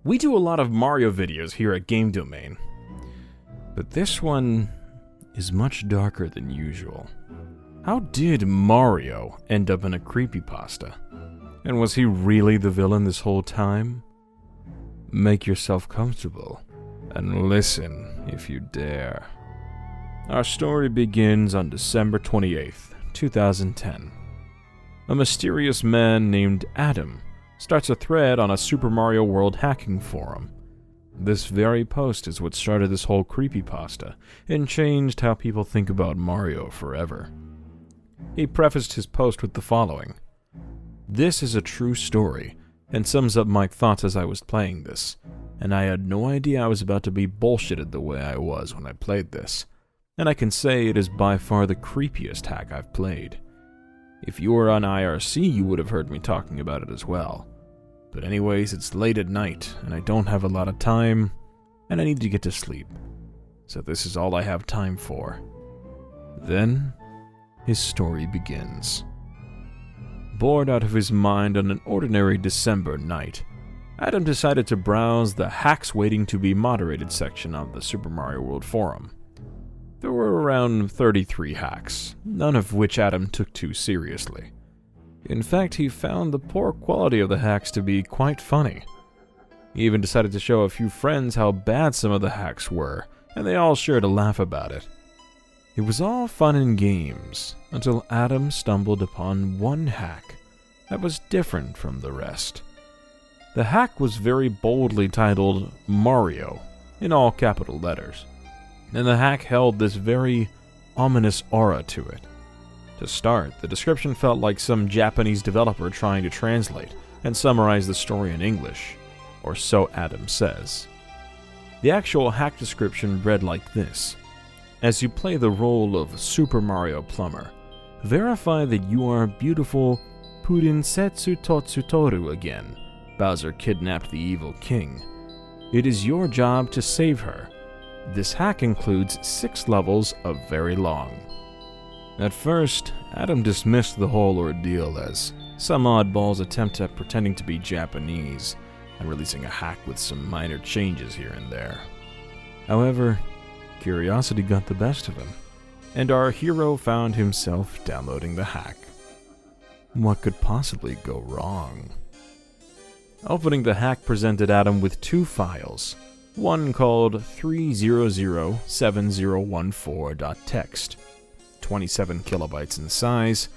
We do a lot of Mario videos here at Game Domain, but this one is much darker than usual. How did Mario end up in a creepypasta? And was he really the villain this whole time? Make yourself comfortable and listen if you dare. Our story begins on December 28th, 2010. A mysterious man named Adam starts a thread on a Super Mario World hacking forum. This very post is what started this whole creepypasta and changed how people think about Mario forever. He prefaced his post with the following: "This is a true story and sums up my thoughts as I was playing this, and I had no idea I was about to be bullshitted the way I was when I played this, and I can say it is by far the creepiest hack I've played. If you were on IRC, you would have heard me talking about it as well. But anyways, it's late at night, and I don't have a lot of time, and I need to get to sleep. So this is all I have time for." Then, his story begins. Bored out of his mind on an ordinary December night, Adam decided to browse the Hacks Waiting to be Moderated section of the Super Mario World forum. There were around 33 hacks, none of which Adam took too seriously. In fact, he found the poor quality of the hacks to be quite funny. He even decided to show a few friends how bad some of the hacks were, and they all shared a laugh about it. It was all fun and games, until Adam stumbled upon one hack that was different from the rest. The hack was very boldly titled Mario, in all capital letters, and the hack held this very ominous aura to it. To start, the description felt like some Japanese developer trying to translate and summarize the story in English, or so Adam says. The actual hack description read like this: "As you play the role of Super Mario Plumber, verify that you are beautiful Purinsetsu Totsutoru again. Bowser kidnapped the evil king. It is your job to save her. This hack includes 6 levels of very long." At first, Adam dismissed the whole ordeal as some oddball's attempt at pretending to be Japanese and releasing a hack with some minor changes here and there. However, curiosity got the best of him, and our hero found himself downloading the hack. What could possibly go wrong? Opening the hack presented Adam with 2 files, one called 3007014.txt, 27 kilobytes in size,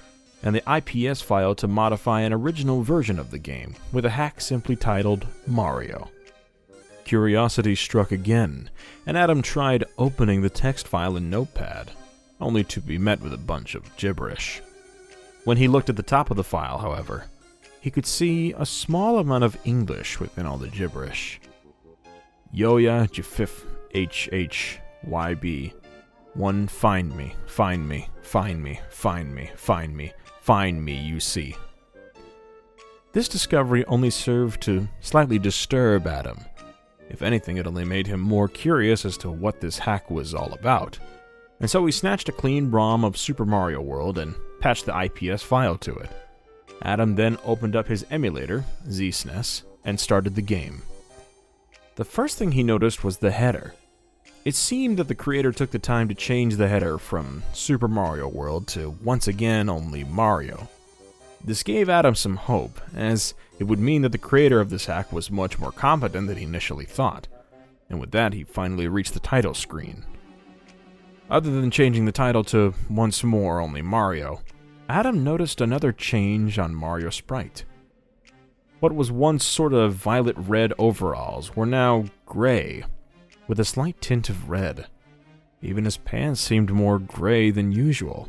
and the IPS file to modify an original version of the game, with a hack simply titled Mario. Curiosity struck again, and Adam tried opening the text file in Notepad, only to be met with a bunch of gibberish. When he looked at the top of the file, however, he could see a small amount of English within all the gibberish. Yoya Jafif HHYB. One find me, find me, find me, find me, find me, find me, you see. This discovery only served to slightly disturb Adam. If anything, it only made him more curious as to what this hack was all about. And so he snatched a clean ROM of Super Mario World and patched the IPS file to it. Adam then opened up his emulator, ZSNES, and started the game. The first thing he noticed was the header. It seemed that the creator took the time to change the header from Super Mario World to once again only Mario. This gave Adam some hope, as it would mean that the creator of this hack was much more competent than he initially thought, and with that he finally reached the title screen. Other than changing the title to once more only Mario, Adam noticed another change on Mario's sprite. What was once sort of violet-red overalls were now gray, with a slight tint of red. Even his pants seemed more gray than usual.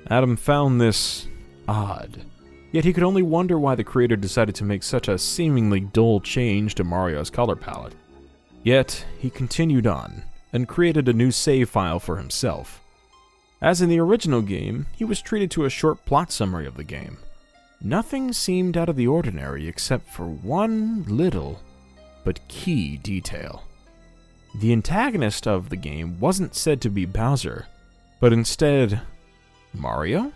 Adam found this odd, yet he could only wonder why the creator decided to make such a seemingly dull change to Mario's color palette. Yet, he continued on, and created a new save file for himself. As in the original game, he was treated to a short plot summary of the game. Nothing seemed out of the ordinary except for one little, but key detail. The antagonist of the game wasn't said to be Bowser, but instead, Mario?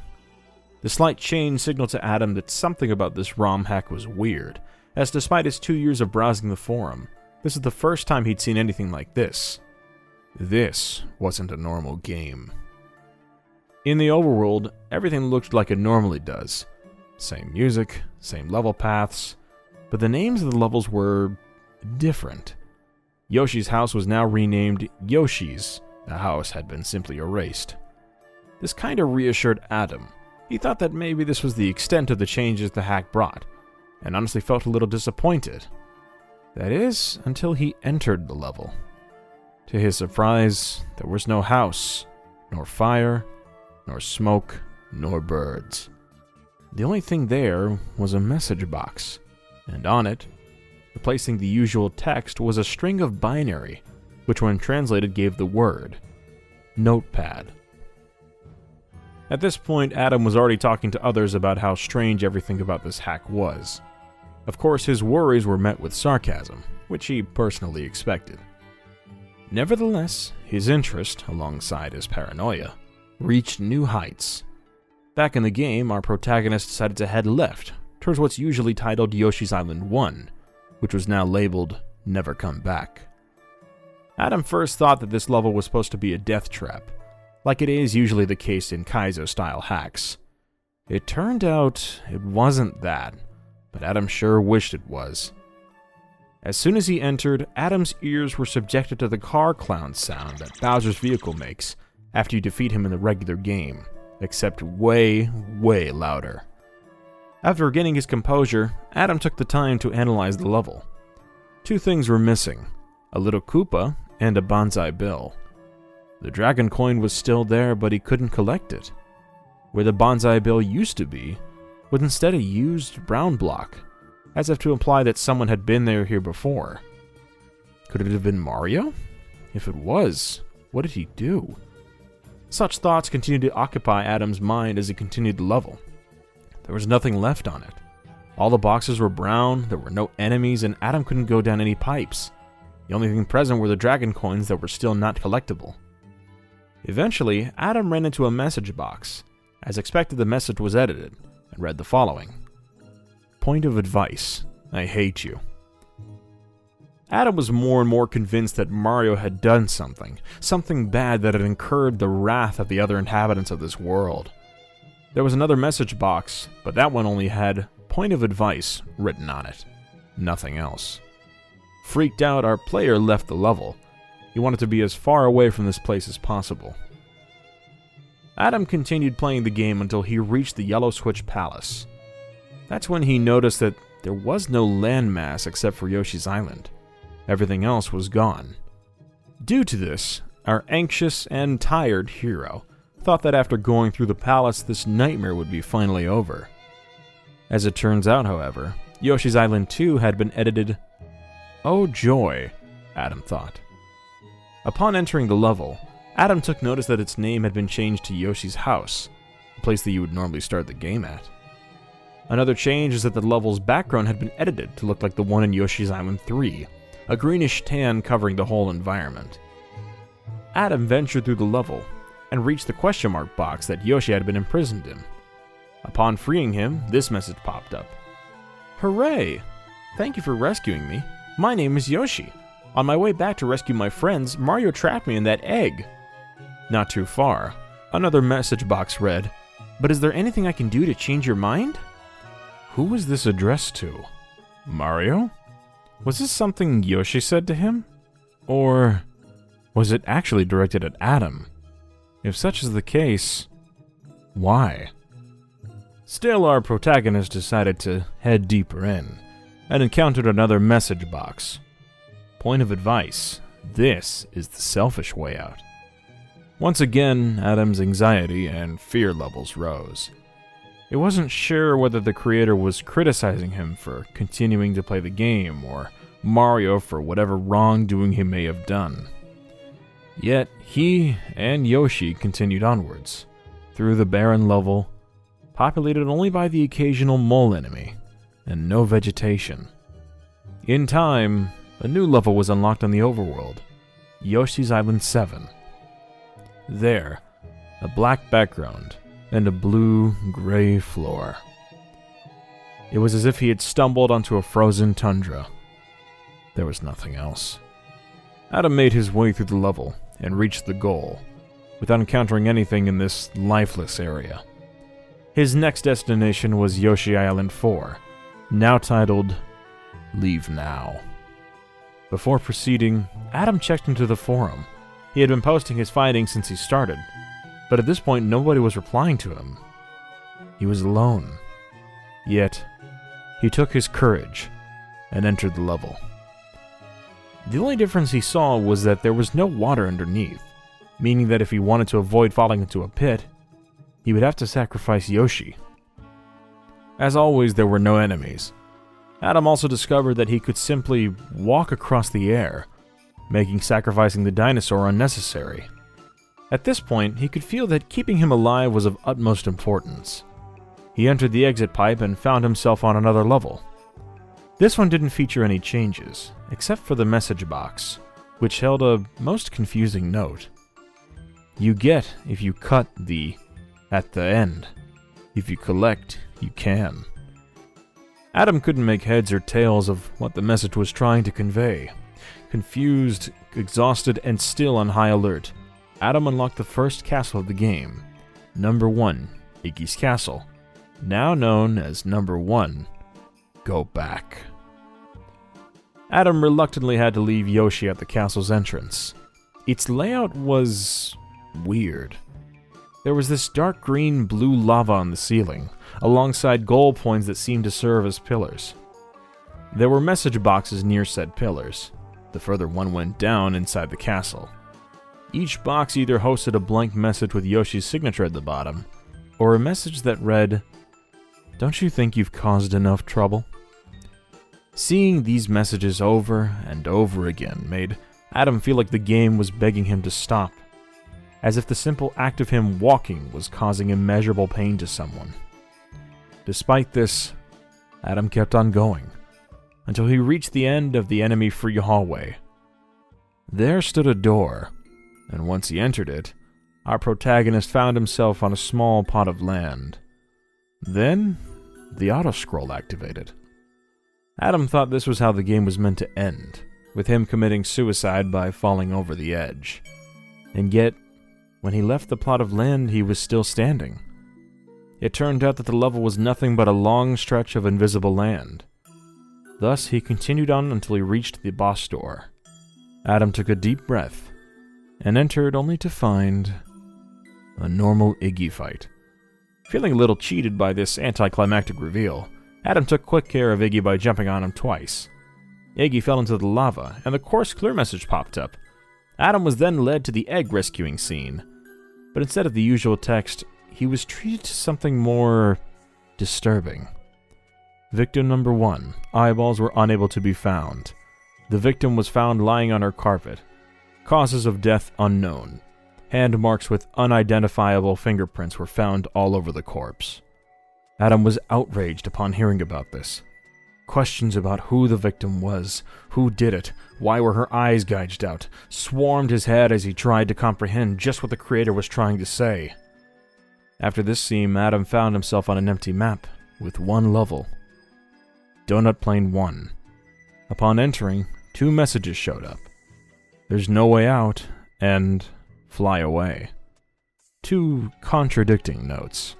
The slight change signaled to Adam that something about this ROM hack was weird, as despite his 2 years of browsing the forum, this is the first time he'd seen anything like this. This wasn't a normal game. In the overworld, everything looked like it normally does. Same music, same level paths, but the names of the levels were different. Yoshi's house was now renamed YOSHI'S. The house had been simply erased. This kinda reassured Adam. He thought that maybe this was the extent of the changes the hack brought, and honestly felt a little disappointed. That is, until he entered the level. To his surprise, there was no house, nor fire, nor smoke, nor birds. The only thing there was a message box, and on it, replacing the usual text, was a string of binary, which when translated gave the word, Notepad. At this point, Adam was already talking to others about how strange everything about this hack was. Of course, his worries were met with sarcasm, which he personally expected. Nevertheless, his interest, alongside his paranoia, reached new heights. Back in the game, our protagonist decided to head left, towards what's usually titled Yoshi's Island 1, which was now labeled Never Come Back. Adam first thought that this level was supposed to be a death trap, like it is usually the case in Kaizo-style hacks. It turned out it wasn't that, but Adam sure wished it was. As soon as he entered, Adam's ears were subjected to the car clown sound that Bowser's vehicle makes after you defeat him in the regular game, except way, way louder. After regaining his composure, Adam took the time to analyze the level. 2 things were missing, a little Koopa and a bonsai bill. The dragon coin was still there, but he couldn't collect it. Where the bonsai bill used to be was instead a used brown block, as if to imply that someone had been here before. Could it have been Mario? If it was, what did he do? Such thoughts continued to occupy Adam's mind as he continued the level. There was nothing left on it. All the boxes were brown, there were no enemies, and Adam couldn't go down any pipes. The only thing present were the dragon coins that were still not collectible. Eventually, Adam ran into a message box. As expected, the message was edited, and read the following. Point of advice, I hate you. Adam was more and more convinced that Mario had done something bad that had incurred the wrath of the other inhabitants of this world. There was another message box, but that one only had point of advice written on it. Nothing else. Freaked out, our player left the level. He wanted to be as far away from this place as possible. Adam continued playing the game until he reached the Yellow Switch Palace. That's when he noticed that there was no landmass except for Yoshi's Island. Everything else was gone. Due to this, our anxious and tired hero thought that after going through the palace, this nightmare would be finally over. As it turns out, however, Yoshi's Island 2 had been edited. Oh joy, Adam thought. Upon entering the level, Adam took notice that its name had been changed to Yoshi's House, the place that you would normally start the game at. Another change is that the level's background had been edited to look like the one in Yoshi's Island 3, a greenish tan covering the whole environment. Adam ventured through the level and reached the question mark box that Yoshi had been imprisoned in. Upon freeing him, this message popped up. Hooray! Thank you for rescuing me. My name is Yoshi. On my way back to rescue my friends, Mario trapped me in that egg. Not too far. Another message box read, but is there anything I can do to change your mind? Who was this addressed to? Mario? Was this something Yoshi said to him? Or was it actually directed at Adam? If such is the case, why? Still, our protagonist decided to head deeper in, and encountered another message box. Point of advice, this is the selfish way out. Once again, Adam's anxiety and fear levels rose. He wasn't sure whether the creator was criticizing him for continuing to play the game, or Mario for whatever wrongdoing he may have done. Yet, he and Yoshi continued onwards, through the barren level, populated only by the occasional mole enemy, and no vegetation. In time, a new level was unlocked on the overworld, Yoshi's Island 7. There, a black background and a blue-gray floor. It was as if he had stumbled onto a frozen tundra. There was nothing else. Adam made his way through the level and reached the goal, without encountering anything in this lifeless area. His next destination was Yoshi Island 4, now titled Leave Now. Before proceeding, Adam checked into the forum. He had been posting his findings since he started, but at this point nobody was replying to him. He was alone. Yet, he took his courage and entered the level. The only difference he saw was that there was no water underneath, meaning that if he wanted to avoid falling into a pit, he would have to sacrifice Yoshi. As always, there were no enemies. Adam also discovered that he could simply walk across the air, making sacrificing the dinosaur unnecessary. At this point, he could feel that keeping him alive was of utmost importance. He entered the exit pipe and found himself on another level. This one didn't feature any changes, except for the message box, which held a most confusing note. You get if you cut the at the end. If you collect, you can. Adam couldn't make heads or tails of what the message was trying to convey. Confused, exhausted, and still on high alert, Adam unlocked the first castle of the game, Number 1, Iggy's Castle, now known as Number 1, Go Back. Adam reluctantly had to leave Yoshi at the castle's entrance. Its layout was weird. There was this dark green blue lava on the ceiling, alongside goal points that seemed to serve as pillars. There were message boxes near said pillars. The further one went down inside the castle. Each box either hosted a blank message with Yoshi's signature at the bottom, or a message that read, "Don't you think you've caused enough trouble?" Seeing these messages over and over again made Adam feel like the game was begging him to stop, as if the simple act of him walking was causing immeasurable pain to someone. Despite this, Adam kept on going, until he reached the end of the enemy-free hallway. There stood a door, and once he entered it, our protagonist found himself on a small pot of land. Then, the auto-scroll activated. Adam thought this was how the game was meant to end, with him committing suicide by falling over the edge. And yet, when he left the plot of land, he was still standing. It turned out that the level was nothing but a long stretch of invisible land. Thus, he continued on until he reached the boss door. Adam took a deep breath, and entered only to find a normal Iggy fight. Feeling a little cheated by this anticlimactic reveal, Adam took quick care of Iggy by jumping on him twice. Iggy fell into the lava, and the course clear message popped up. Adam was then led to the egg rescuing scene, but instead of the usual text, he was treated to something more disturbing. Victim number 1, eyeballs were unable to be found. The victim was found lying on her carpet. Causes of death unknown. Hand marks with unidentifiable fingerprints were found all over the corpse. Adam was outraged upon hearing about this. Questions about who the victim was, who did it, why were her eyes gouged out, swarmed his head as he tried to comprehend just what the creator was trying to say. After this scene, Adam found himself on an empty map, with one level. Donut Plane 1. Upon entering, 2 messages showed up. There's no way out, and fly away. 2 contradicting notes.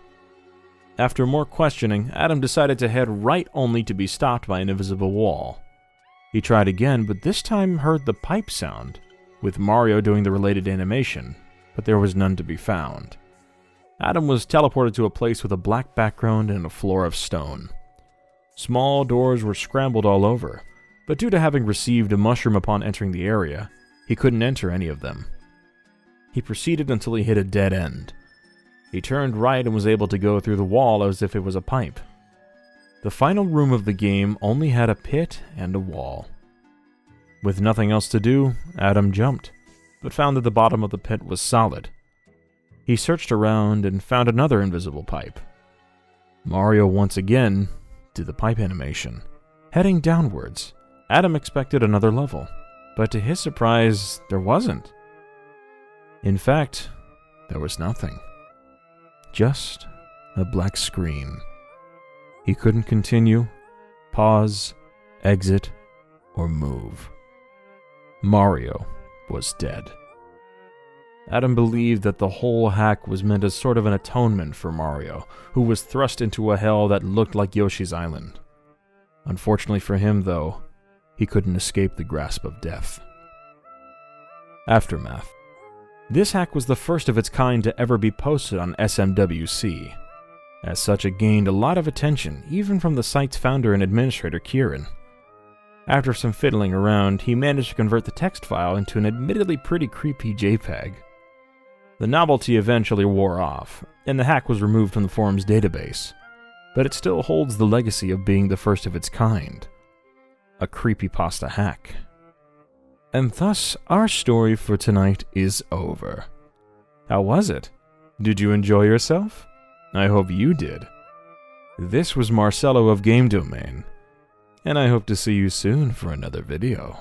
After more questioning, Adam decided to head right only to be stopped by an invisible wall. He tried again, but this time heard the pipe sound, with Mario doing the related animation, but there was none to be found. Adam was teleported to a place with a black background and a floor of stone. Small doors were scrambled all over, but due to having received a mushroom upon entering the area, he couldn't enter any of them. He proceeded until he hit a dead end. He turned right and was able to go through the wall as if it was a pipe. The final room of the game only had a pit and a wall. With nothing else to do, Adam jumped, but found that the bottom of the pit was solid. He searched around and found another invisible pipe. Mario once again did the pipe animation. Heading downwards, Adam expected another level, but to his surprise, there wasn't. In fact, there was nothing. Just a black screen. He couldn't continue, pause, exit, or move. Mario was dead. Adam believed that the whole hack was meant as sort of an atonement for Mario, who was thrust into a hell that looked like Yoshi's Island. Unfortunately for him, though, he couldn't escape the grasp of death. Aftermath. This hack was the first of its kind to ever be posted on SMWC. As such, it gained a lot of attention, even from the site's founder and administrator, Kieran. After some fiddling around, he managed to convert the text file into an admittedly pretty creepy JPEG. The novelty eventually wore off, and the hack was removed from the forum's database, but it still holds the legacy of being the first of its kind. A creepypasta hack. And thus, our story for tonight is over. How was it? Did you enjoy yourself? I hope you did. This was Marcelo of Game Domain, and I hope to see you soon for another video.